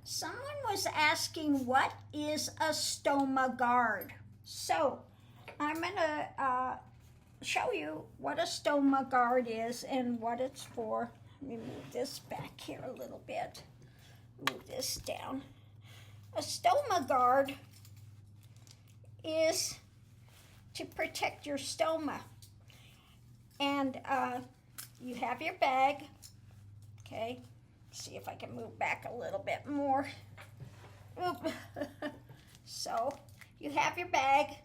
Someone was asking, what is a stoma guard? So I'm going to show you what a stoma guard is and what it's for. Let me move this back here a little bit. Move this down. A stoma guard is to protect your stoma. And you have your bag, okay? See if I can move back a little bit more. Oop. So you have your bag,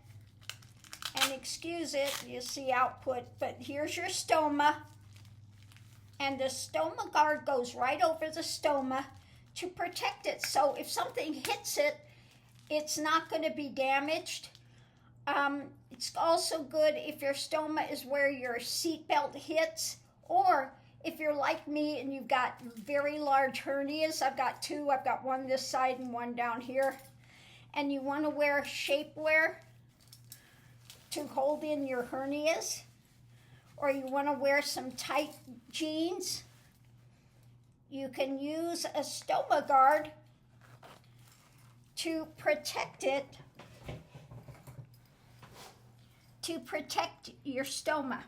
and excuse it, you see output, but here's your stoma, and the stoma guard goes right over the stoma to protect it. So if something hits it, it's not going to be damaged. It's also good if your stoma is where your seatbelt hits, or if you're like me and you've got very large hernias. I've got two. I've got one this side and one down here. And you want to wear shapewear to hold in your hernias, or you want to wear some tight jeans, you can use a stoma guard to protect it, to protect your stoma.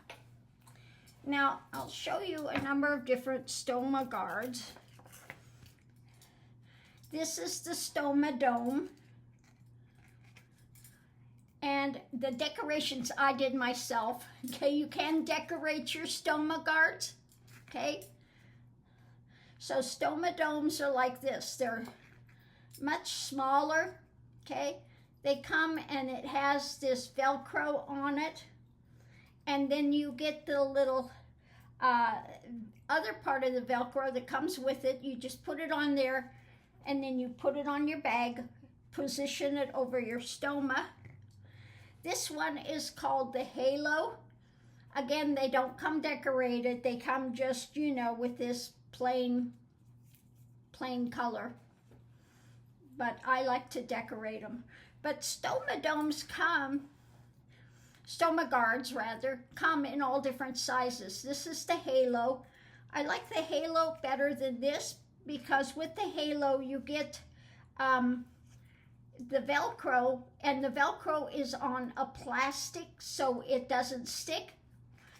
Now, I'll show you a number of different stoma guards. This is the stoma dome. And the decorations I did myself. Okay, you can decorate your stoma guards. Okay. So stoma domes are like this. They're much smaller. Okay. They come and it has this Velcro on it. And then you get the little other part of the Velcro that comes with it. You just put it on there, and then you put it on your bag, position it over your stoma. This one is called the halo. Again, they don't come decorated. They come just, you know, with this plain color. But I like to decorate them. But stoma guards rather, come in all different sizes. This is the halo. I like the halo better than this because with the halo you get the Velcro, and the Velcro is on a plastic so it doesn't stick.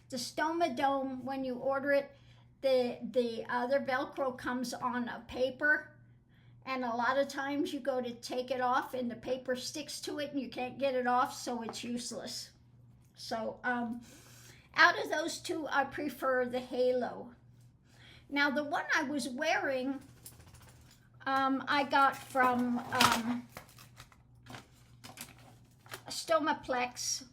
The stoma dome, when you order it, the other Velcro comes on a paper, and a lot of times you go to take it off and the paper sticks to it and you can't get it off, so it's useless. So out of those two, I prefer the halo. Now the one I was wearing, I got from Stomaplex,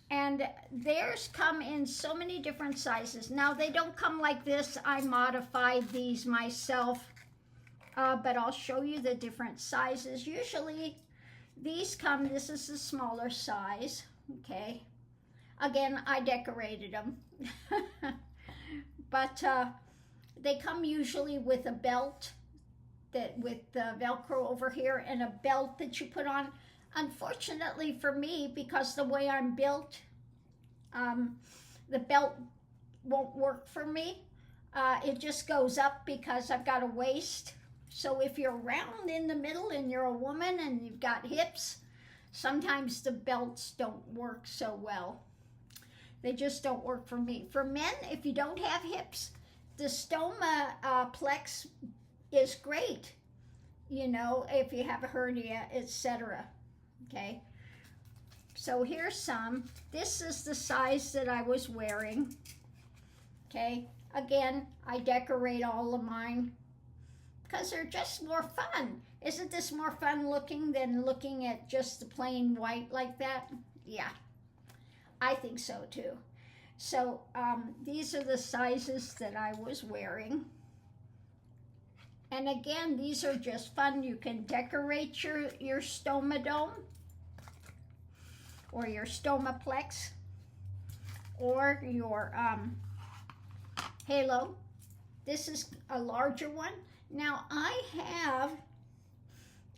and theirs come in so many different sizes. Now they don't come like this. I modified these myself, but I'll show you the different sizes. Usually these come, this is the smaller size, okay? Again, I decorated them. But they come usually with a belt, with the Velcro over here, and a belt that you put on. Unfortunately for me, because the way I'm built, the belt won't work for me. It just goes up because I've got a waist. So if you're round in the middle and you're a woman and you've got hips, sometimes the belts don't work so well. They just don't work for me. For men, if you don't have hips, the Stoma-Plex is great, you know, if you have a hernia, etc. Okay, so here's some. This is the size that I was wearing. Okay, again, I decorate all of mine because they're just more fun. Isn't this more fun looking than looking at just the plain white like that? Yeah, I think so too. So these are the sizes that I was wearing. And again, these are just fun. You can decorate your stoma dome or your Stomaplex or your halo. This is a larger one. Now I have,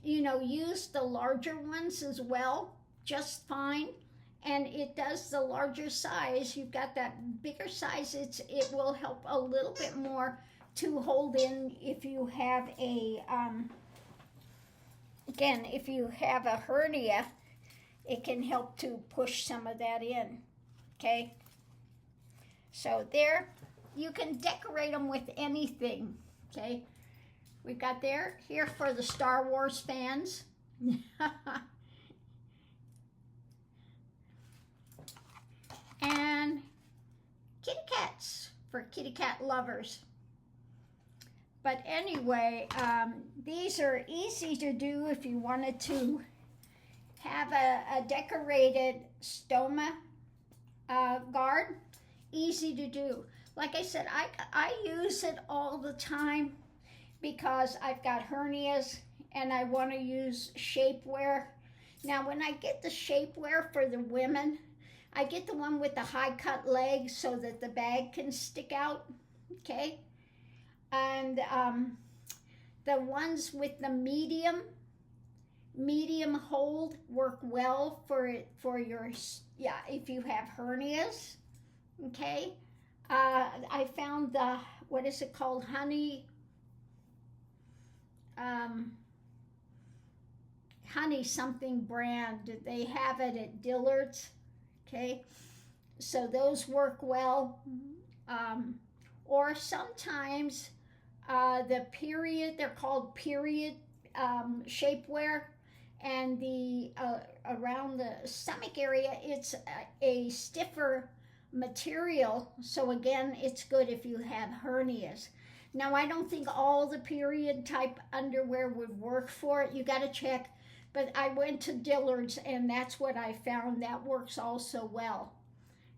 you know, used the larger ones as well, just fine. And it does the larger size. You've got that bigger size. It will help a little bit more to hold in if you have a, again, if you have a hernia, it can help to push some of that in, okay? So there, you can decorate them with anything, okay? We've got here for the Star Wars fans. And kitty cats for kitty cat lovers. But anyway, these are easy to do if you wanted to have a decorated stoma guard. Easy to do. Like I said, I use it all the time because I've got hernias and I want to use shapewear. Now, when I get the shapewear for the women, I get the one with the high cut legs so that the bag can stick out, okay? And the ones with the medium hold work well for your, yeah, if you have hernias, okay? I found the, what is it called, honey something brand. They have it at Dillard's, okay? So those work well. Or sometimes the period, they're called period shapewear, and the around the stomach area, it's a stiffer material. So again, it's good if you have hernias. Now, I don't think all the period type underwear would work for it. You got to check. But I went to Dillard's and that's what I found. That works also well.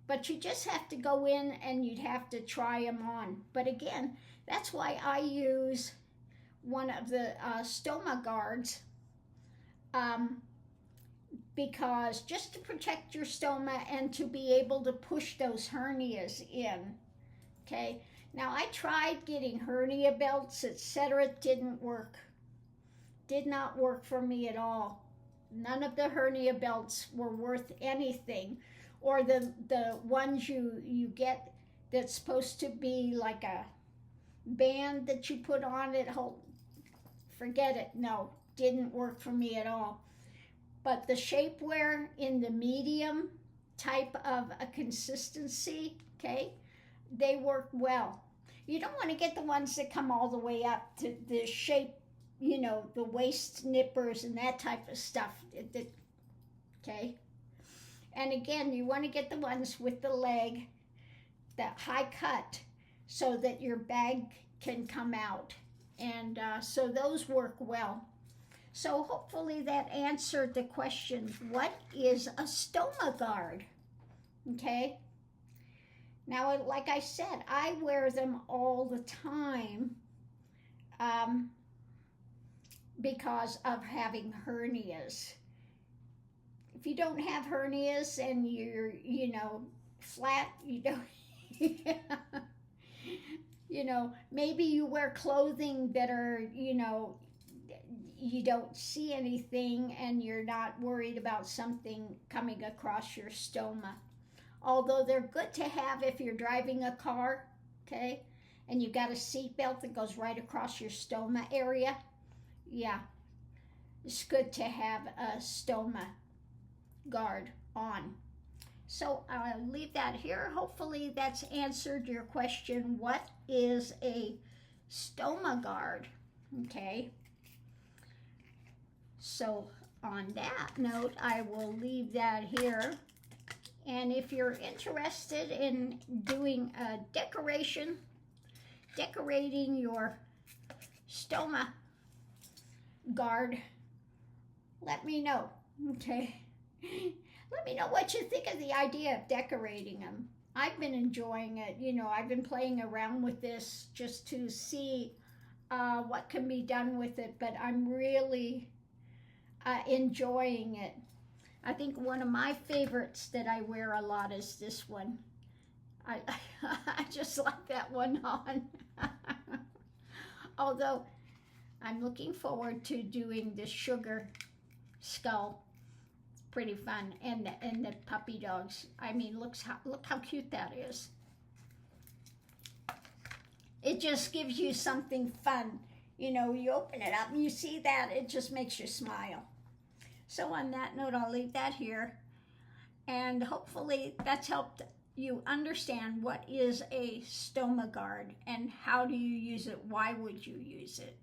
But you just have to go in and you'd have to try them on. But again, that's why I use one of the stoma guards, because just to protect your stoma and to be able to push those hernias in, okay? Now, I tried getting hernia belts, etc. It didn't work. Did not work for me at all. None of the hernia belts were worth anything. Or the ones you get that's supposed to be like a band that you put on it, forget it. No, didn't work for me at all. But the shapewear in the medium type of a consistency, okay, they work well. You don't want to get the ones that come all the way up to the shape, you know, the waist nippers and that type of stuff, okay? And again, you want to get the ones with the leg, that high cut, so that your bag can come out. And so those work well. So hopefully that answered the question, what is a stoma guard? Okay? Now, like I said, I wear them all the time because of having hernias. If you don't have hernias and you're, you know, flat, you don't, you know, maybe you wear clothing that are, you know, you don't see anything and you're not worried about something coming across your stoma. Although they're good to have if you're driving a car, okay, and you've got a seat belt that goes right across your stoma area. Yeah, it's good to have a stoma guard on. So I'll leave that here. Hopefully that's answered your question. What is a stoma guard? Okay. So on that note, I will leave that here. And if you're interested in doing a decorating your stoma guard, let me know, okay? Let me know what you think of the idea of decorating them. I've been enjoying it. You know, I've been playing around with this just to see what can be done with it, but I'm really enjoying it. I think one of my favorites that I wear a lot is this one. I just like that one on. Although I'm looking forward to doing the sugar skull. It's pretty fun, and the puppy dogs. I mean, look how cute that is. It just gives you something fun. You know, you open it up and you see that, it just makes you smile. So on that note, I'll leave that here. And hopefully that's helped you understand what is a stoma guard and how do you use it, why would you use it.